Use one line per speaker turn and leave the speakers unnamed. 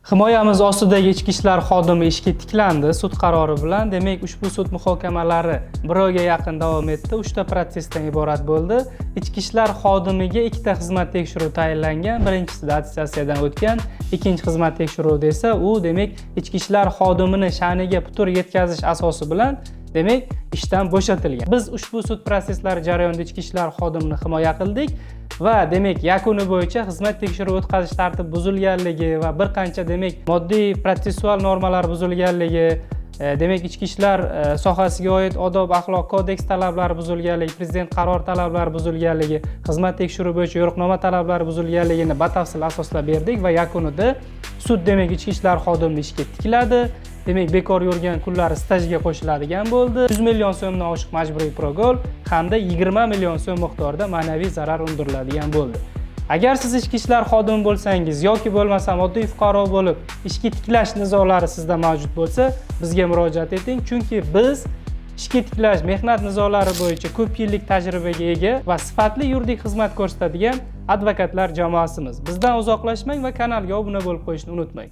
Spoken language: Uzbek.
Himoyamiz ostidagi ichki ishlar xodimi ishga tiklandi sud qarori bilan. Demak, ushbu sud muhokamalari 1 oyga yaqin davom etdi. 3 ta protsessdan iborat bo'ldi. Ichki ishlar xodimiga 2 ta xizmat tekshiruvi tayinlangan. Birinchisida attestatsiyadan o'tgan, ikkinchi xizmat tekshiruvida esa u demak ichki ishlar xodimini sha'niga putur yetkazish asosi bilan demak ishdan bo'shatilgan. Biz ushbu sud prosesslari jarayonida ichki ishlar xodimini himoya qildik va demak yakuni bo'yicha xizmat tekshiruvi o'tkazish tartibi buzilganligi va bir qancha demak moddiy protsessual normalar buzilganligi, demak ichki ishlar sohasiga oid odob axloq kodeks talablari buzilganligi, prezident qaror talablari buzilganligi, xizmat tekshiruvi bo'yicha yo'riqnoma talablari buzilganligini batafsil asoslab berdik va yakunida sud demak ichki ishlar xodimini ishga tikladi. Demak, bekor yurgan kunlari stajga qo'shiladigan bo'ldi. 100 million so'mdan oshiq majburiy progol hamda 20 million so'm miqdorida ma'naviy zarar undiriladigan bo'ldi. Agar siz ichki ishlar xodimi bo'lsangiz yoki bo'lmasa oddiy fuqaro bo'lib ishga tiklash nizolari sizda mavjud bo'lsa, bizga murojaat eting, chunki biz ishga tiklash mehnat nizolari bo'yicha ko'p yillik tajribaga ega va sifatli yuridik xizmat ko'rsatadigan advokatlar jamoasimiz. Bizdan uzoqlashmang va kanalga obuna bo'lib qo'yishni unutmang.